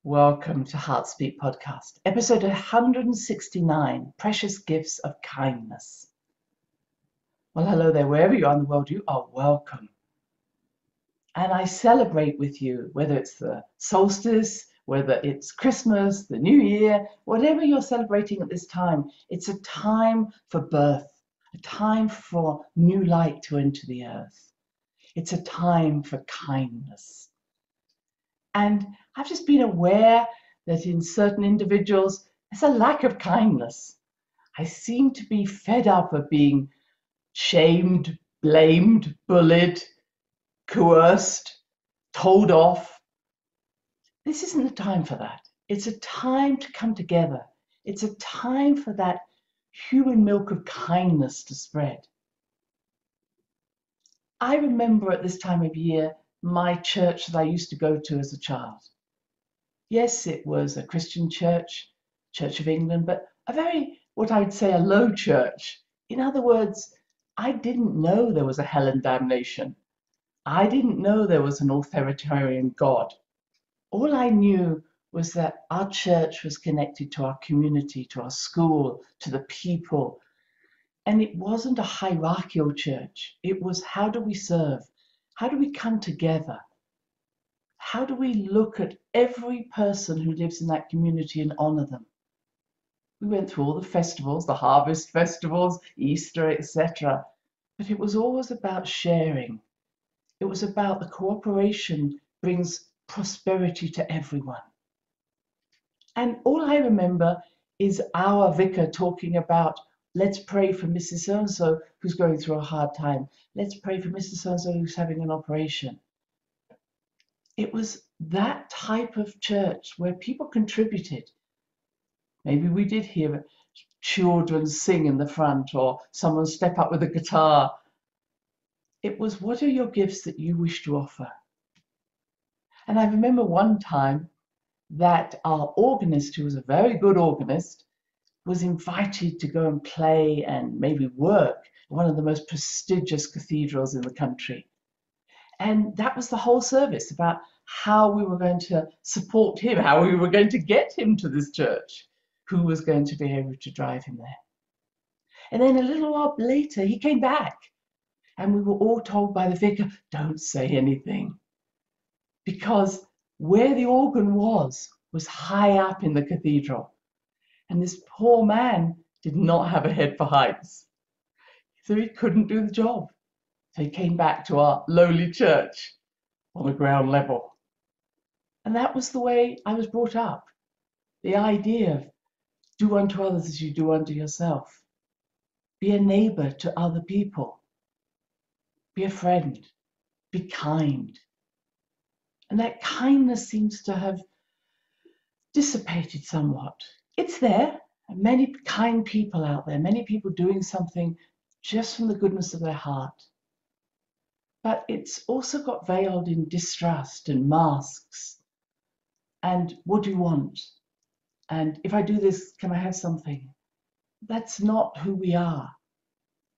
Welcome to Heartspeak Podcast, episode 169, Precious Gifts of Kindness. Well, hello there, wherever you are in the world, you are welcome. And I celebrate with you, whether it's the solstice, whether it's Christmas, the New Year, whatever you're celebrating at this time, it's a time for birth, a time for new light to enter the earth. It's a time for kindness. And I've just been aware that in certain individuals, there's a lack of kindness. I seem to be fed up of being shamed, blamed, bullied, coerced, told off. This isn't the time for that. It's a time to come together. It's a time for that human milk of kindness to spread. I remember at this time of year, my church that I used to go to as a child. Yes, it was a Christian church, Church of England, but a very, what I'd say, a low church. In other words, I didn't know there was a hell and damnation. I didn't know there was an authoritarian God. All I knew was that our church was connected to our community, to our school, to the people. And it wasn't a hierarchical church. It was, how do we serve? How do we come together? How do we look at every person who lives in that community and honor them? We went through all the festivals, the harvest festivals, Easter, etc. But it was always about sharing. It was about the cooperation brings prosperity to everyone. And all I remember is our vicar talking about, let's pray for Mrs. So-and-so who's going through a hard time. Let's pray for Mr. So-and-so who's having an operation. It was that type of church where people contributed. Maybe we did hear children sing in the front or someone step up with a guitar. It was, what are your gifts that you wish to offer? And I remember one time that our organist, who was a very good organist, was invited to go and play and maybe work in one of the most prestigious cathedrals in the country. And that was the whole service, about how we were going to support him, how we were going to get him to this church, who was going to be able to drive him there. And then a little while later, he came back, and we were all told by the vicar, don't say anything. Because where the organ was high up in the cathedral. And this poor man did not have a head for heights. So he couldn't do the job. So he came back to our lowly church on the ground level. And that was the way I was brought up. The idea of do unto others as you do unto yourself. Be a neighbor to other people. Be a friend. Be kind. And that kindness seems to have dissipated somewhat. It's there. Many kind people out there, many people doing something just from the goodness of their heart. But it's also got veiled in distrust and masks. And what do you want? And if I do this, can I have something? That's not who we are.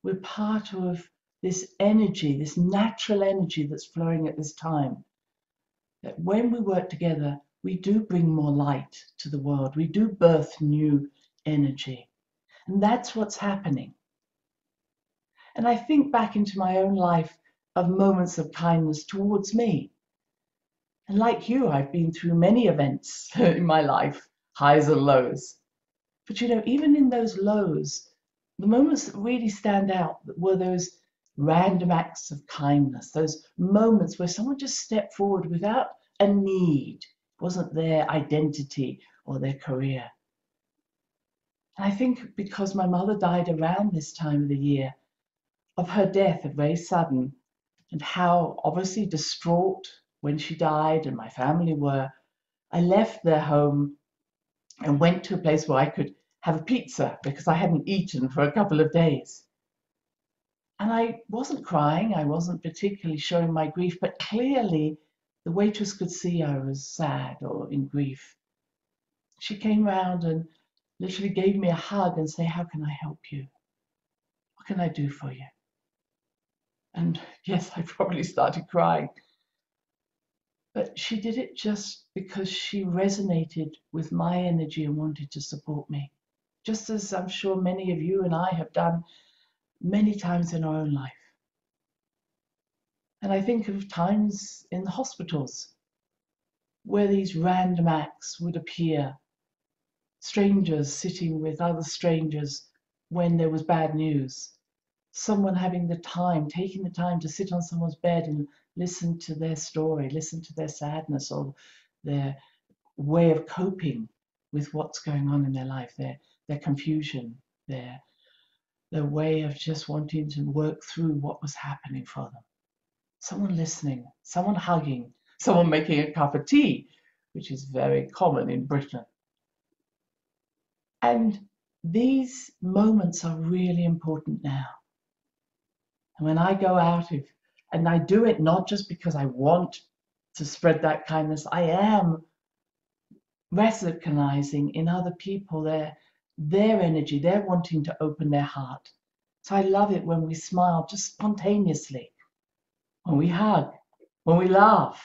We're part of this energy, this natural energy that's flowing at this time. That when we work together, we do bring more light to the world. We do birth new energy. And that's what's happening. And I think back into my own life of moments of kindness towards me. And like you, I've been through many events in my life, highs and lows. But you know, even in those lows, the moments that really stand out were those random acts of kindness, those moments where someone just stepped forward without a need. It wasn't their identity or their career. And I think because my mother died around this time of the year, of her death, very sudden, and how obviously distraught when she died and my family were, I left their home and went to a place where I could have a pizza because I hadn't eaten for a couple of days. And I wasn't crying, I wasn't particularly showing my grief, but clearly the waitress could see I was sad or in grief. She came round and literally gave me a hug and said, how can I help you? What can I do for you? And yes, I probably started crying. But she did it just because she resonated with my energy and wanted to support me. Just as I'm sure many of you and I have done many times in our own life. And I think of times in the hospitals where these random acts would appear, strangers sitting with other strangers when there was bad news, someone having the time, taking the time to sit on someone's bed and listen to their story, listen to their sadness or their way of coping with what's going on in their life, their confusion, their way of just wanting to work through what was happening for them. Someone listening, someone hugging, someone making a cup of tea, which is very common in Britain. And these moments are really important now. And when I go out, and I do it not just because I want to spread that kindness, I am recognizing in other people their energy, they're wanting to open their heart. So I love it when we smile just spontaneously, when we hug, when we laugh,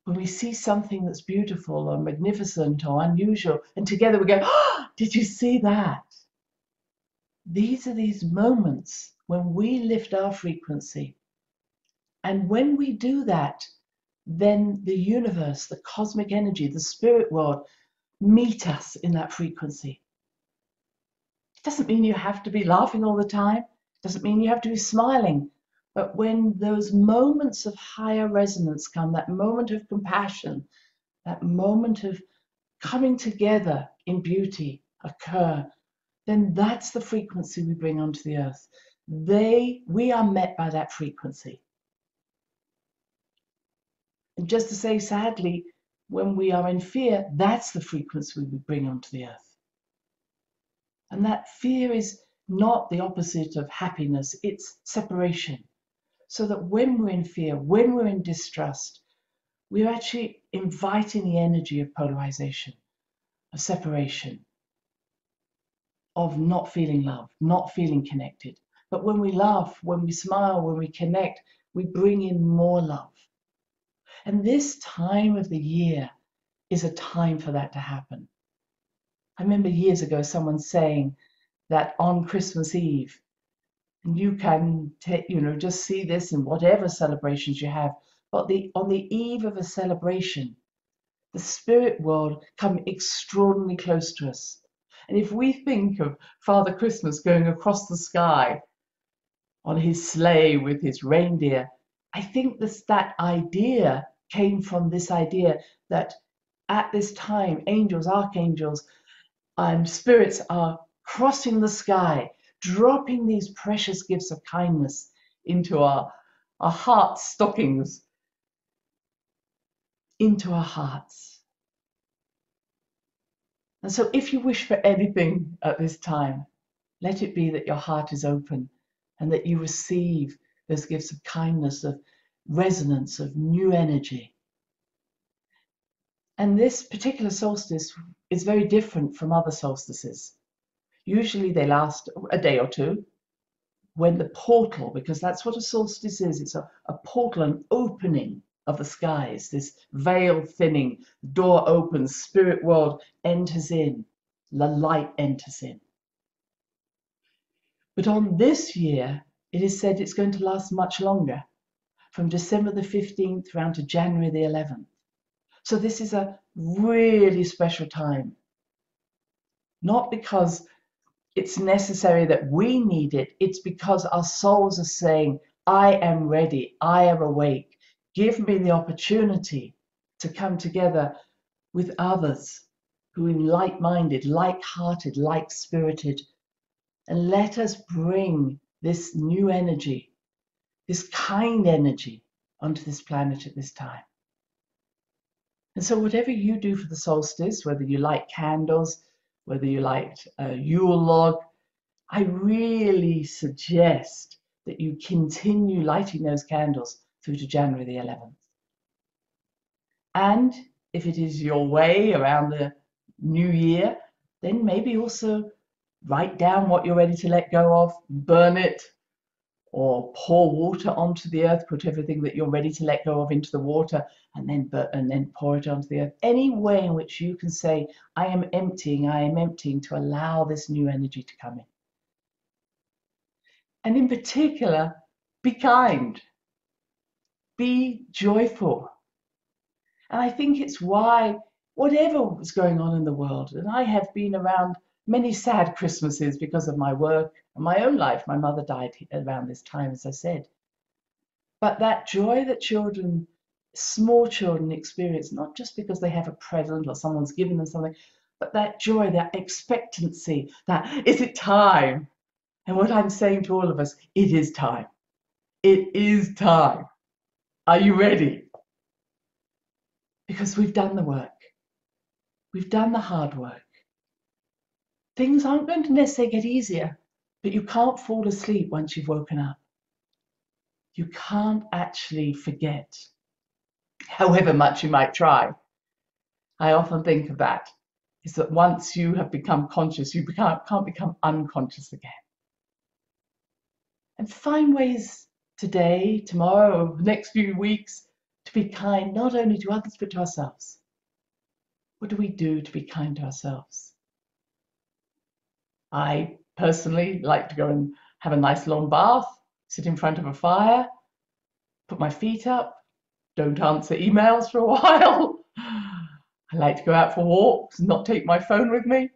when we see something that's beautiful or magnificent or unusual, and together we go, oh, did you see that? These are these moments when we lift our frequency. And when we do that, then the universe, the cosmic energy, the spirit world meet us in that frequency. It doesn't mean you have to be laughing all the time. It doesn't mean you have to be smiling. But when those moments of higher resonance come, that moment of compassion, that moment of coming together in beauty occur, then that's the frequency we bring onto the earth. We are met by that frequency. And just to say, sadly, when we are in fear, that's the frequency we bring onto the earth. And that fear is not the opposite of happiness, it's separation. So that when we're in fear, when we're in distrust, we're actually inviting the energy of polarization, of separation, of not feeling loved, not feeling connected. But when we laugh, when we smile, when we connect, we bring in more love. And this time of the year is a time for that to happen. I remember years ago someone saying that on Christmas Eve, and you can just see this in whatever celebrations you have, but on the eve of a celebration, the spirit world come extraordinarily close to us. And if we think of Father Christmas going across the sky on his sleigh with his reindeer, I think that idea came from this idea that at this time, angels, archangels, and spirits are crossing the sky, dropping these precious gifts of kindness into our heart stockings, into our hearts. And so if you wish for anything at this time, let it be that your heart is open and that you receive those gifts of kindness, of resonance, of new energy. And this particular solstice is very different from other solstices. Usually they last a day or two, when the portal, because that's what a solstice is, it's a portal, an opening of the skies, this veil thinning, door opens, spirit world enters in, the light enters in. But on this year, it is said it's going to last much longer, from December the 15th around to January the 11th. So this is a really special time. Not because it's necessary that we need it, it's because our souls are saying, I am ready, I am awake. Give me the opportunity to come together with others who are like-minded, like-hearted, like-spirited, and let us bring this new energy, this kind energy onto this planet at this time. And so whatever you do for the solstice, whether you light candles, whether you light a Yule log, I really suggest that you continue lighting those candles through to January the 11th. And if it is your way around the new year, then maybe also write down what you're ready to let go of, burn it, or pour water onto the earth, put everything that you're ready to let go of into the water, and then pour it onto the earth. Any way in which you can say, I am emptying to allow this new energy to come in. And in particular, be kind, be joyful. And I think it's why, whatever was going on in the world, and I have been around many sad Christmases because of my work and my own life. My mother died around this time, as I said. But that joy that children, small children, experience, not just because they have a present or someone's given them something, but that joy, that expectancy, that is it time? And what I'm saying to all of us, it is time. It is time. Are you ready? Because we've done the work. We've done the hard work. Things aren't going to necessarily get easier, but you can't fall asleep once you've woken up. You can't actually forget, however much you might try. I often think of that, is that once you have become conscious, you can't become unconscious again. And find ways today, tomorrow, over the next few weeks to be kind, not only to others, but to ourselves. What do we do to be kind to ourselves? I personally like to go and have a nice long bath, sit in front of a fire, put my feet up, don't answer emails for a while. I like to go out for walks, not take my phone with me.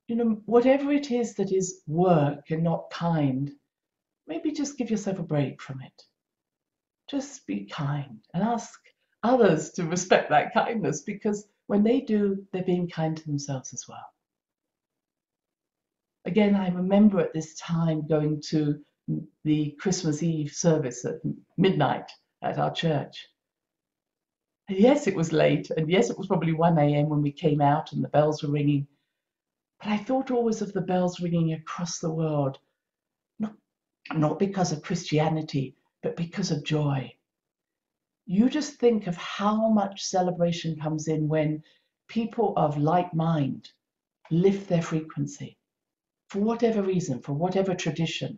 You know, whatever it is that is work and not kind, maybe just give yourself a break from it. Just be kind and ask others to respect that kindness, because when they do, they're being kind to themselves as well. Again, I remember at this time going to the Christmas Eve service at midnight at our church. And yes, it was late, and yes, it was probably 1 a.m. when we came out and the bells were ringing. But I thought always of the bells ringing across the world, not because of Christianity, but because of joy. You just think of how much celebration comes in when people of like mind lift their frequency, for whatever reason, for whatever tradition.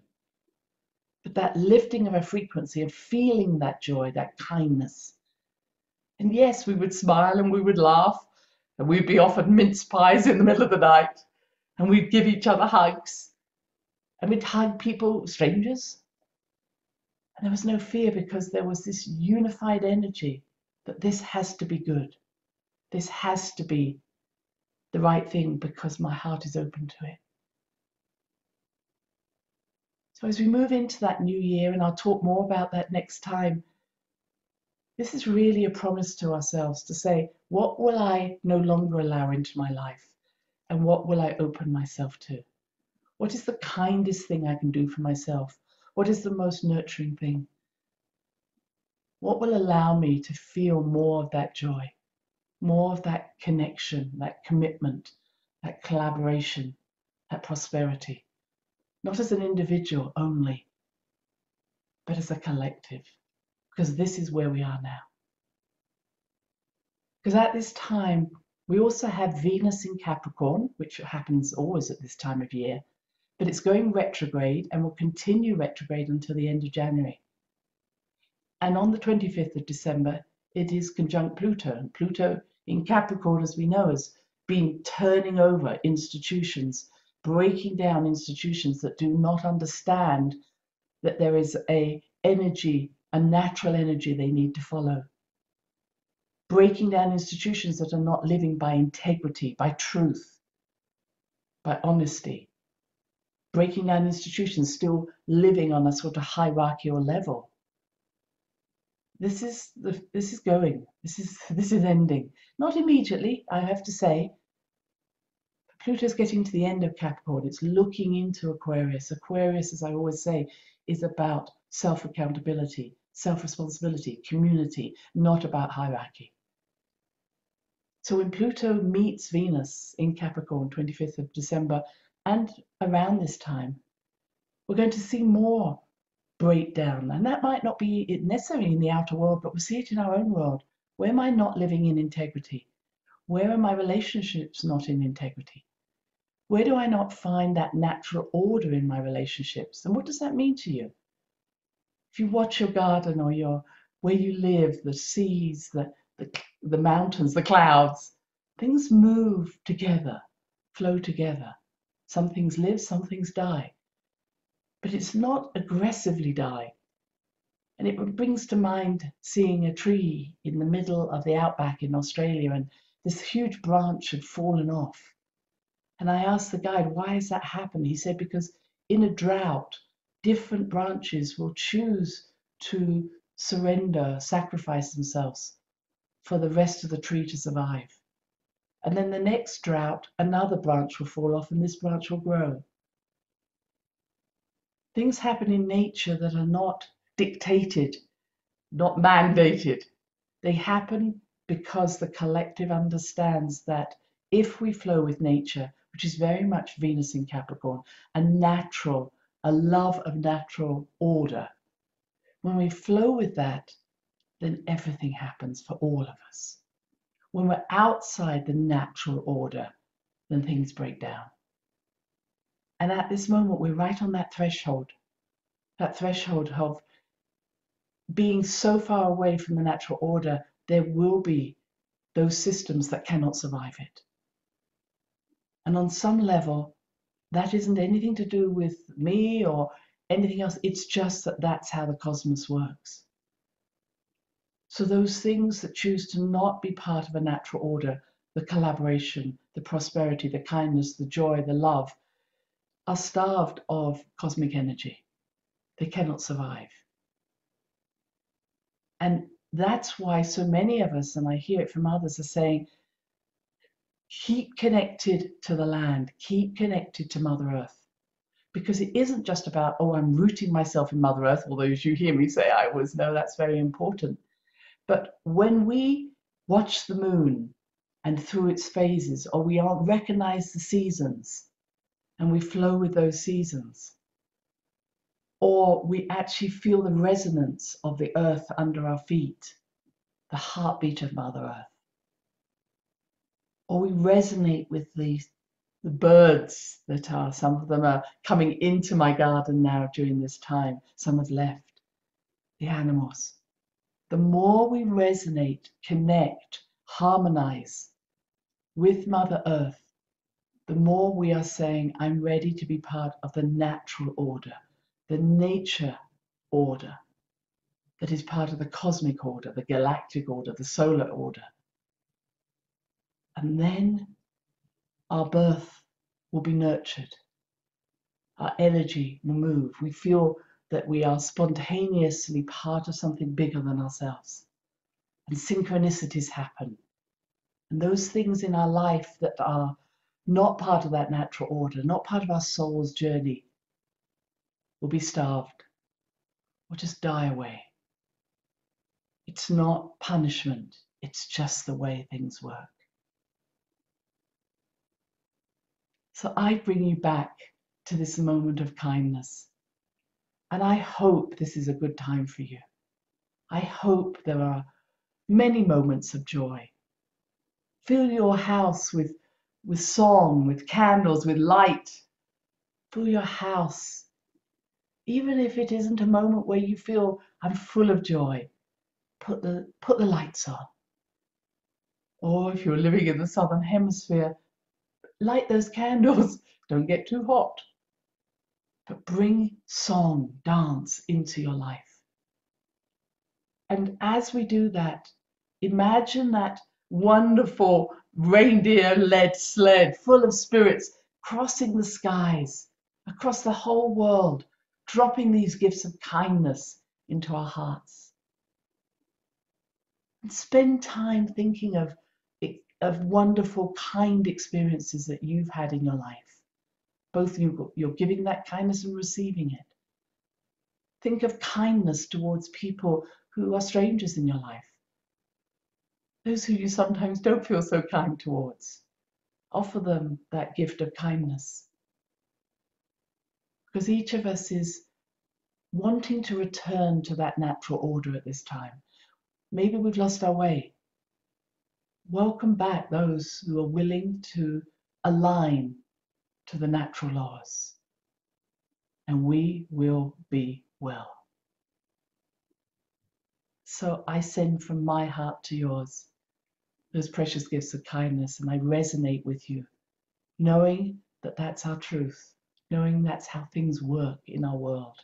But that lifting of a frequency and feeling that joy, that kindness. And yes, we would smile and we would laugh, and we'd be offered mince pies in the middle of the night, and we'd give each other hugs, and we'd hug people, strangers. And there was no fear, because there was this unified energy that this has to be good. This has to be the right thing, because my heart is open to it. So as we move into that new year, and I'll talk more about that next time, this is really a promise to ourselves to say, what will I no longer allow into my life? And what will I open myself to? What is the kindest thing I can do for myself? What is the most nurturing thing? What will allow me to feel more of that joy, more of that connection, that commitment, that collaboration, that prosperity? Not as an individual only, but as a collective, because this is where we are now. Because at this time, we also have Venus in Capricorn, which happens always at this time of year, but it's going retrograde and will continue retrograde until the end of January. And on the 25th of December, it is conjunct Pluto. And Pluto in Capricorn, as we know, has been turning over institutions, breaking down institutions that do not understand that there is a energy, a natural energy they need to follow. Breaking down institutions that are not living by integrity, by truth, by honesty. Breaking down institutions still living on a sort of hierarchical level. This is going. This is ending. Not immediately, I have to say. Pluto's getting to the end of Capricorn. It's looking into Aquarius. Aquarius, as I always say, is about self-accountability, self-responsibility, community, not about hierarchy. So when Pluto meets Venus in Capricorn, 25th of December, and around this time, we're going to see more breakdown. And that might not be necessarily in the outer world, but we'll see it in our own world. Where am I not living in integrity? Where are my relationships not in integrity? Where do I not find that natural order in my relationships? And what does that mean to you? If you watch your garden or where you live, the seas, the mountains, the clouds, things move together, flow together. Some things live, some things die. But it's not aggressively die. And it brings to mind seeing a tree in the middle of the outback in Australia, and this huge branch had fallen off. And I asked the guide, why has that happened? He said, because in a drought, different branches will choose to surrender, sacrifice themselves for the rest of the tree to survive. And then the next drought, another branch will fall off and this branch will grow. Things happen in nature that are not dictated, not mandated. They happen because the collective understands that if we flow with nature, which is very much Venus in Capricorn, a love of natural order, when we flow with that, then everything happens for all of us. When we're outside the natural order, then things break down. And at this moment, we're right on that threshold of being so far away from the natural order, there will be those systems that cannot survive it. And on some level, that isn't anything to do with me or anything else. It's just that that's how the cosmos works. So those things that choose to not be part of a natural order, the collaboration, the prosperity, the kindness, the joy, the love, are starved of cosmic energy. They cannot survive. And that's why so many of us, and I hear it from others, are saying, keep connected to the land, keep connected to Mother Earth. Because it isn't just about, oh, I'm rooting myself in Mother Earth, although as you hear me say, I always know that's very important. But when we watch the moon and through its phases, or we recognize the seasons and we flow with those seasons, or we actually feel the resonance of the earth under our feet, the heartbeat of Mother Earth, or we resonate with the birds that are, some of them are coming into my garden now during this time, some have left, the animals. The more we resonate, connect, harmonize with Mother Earth, the more we are saying, I'm ready to be part of the natural order, the nature order that is part of the cosmic order, the galactic order, the solar order. And then our birth will be nurtured. Our energy will move. We feel that we are spontaneously part of something bigger than ourselves. And synchronicities happen. And those things in our life that are not part of that natural order, not part of our soul's journey, will be starved or just die away. It's not punishment. It's just the way things work. So I bring you back to this moment of kindness. And I hope this is a good time for you. I hope there are many moments of joy. Fill your house with song, with candles, with light. Fill your house. Even if it isn't a moment where you feel I'm full of joy, put the lights on. Or if you're living in the Southern Hemisphere, light those candles. Don't get too hot. But bring song, dance into your life. And as we do that, imagine that wonderful reindeer-led sled full of spirits crossing the skies, across the whole world, dropping these gifts of kindness into our hearts. And spend time thinking of wonderful, kind experiences that you've had in your life. Both you're giving that kindness and receiving it. Think of kindness towards people who are strangers in your life. Those who you sometimes don't feel so kind towards. Offer them that gift of kindness. Because each of us is wanting to return to that natural order at this time. Maybe we've lost our way. Welcome back those who are willing to align to the natural laws. And we will be well. So I send from my heart to yours those precious gifts of kindness, and I resonate with you, knowing that that's our truth, knowing that's how things work in our world.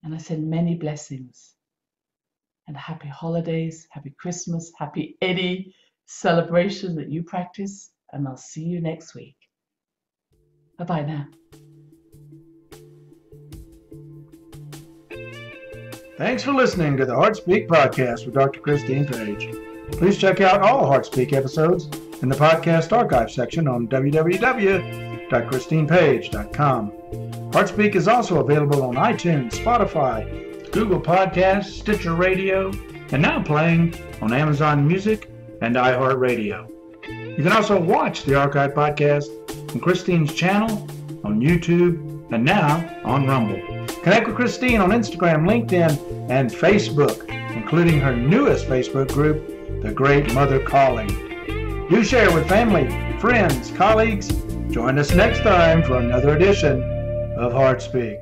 And I send many blessings and happy holidays, happy Christmas, happy any celebration that you practice, and I'll see you next week. Bye-bye now. Thanks for listening to the HeartSpeak podcast with Dr. Christine Page. Please check out all HeartSpeak episodes in the podcast archive section on www.christinepage.com. HeartSpeak is also available on iTunes, Spotify, Google Podcasts, Stitcher Radio, and now playing on Amazon Music and iHeart Radio. You can also watch the archive podcast on Christine's channel, on YouTube, and now on Rumble. Connect with Christine on Instagram, LinkedIn, and Facebook, including her newest Facebook group, The Great Mother Calling. Do share with family, friends, colleagues. Join us next time for another edition of HeartSpeak.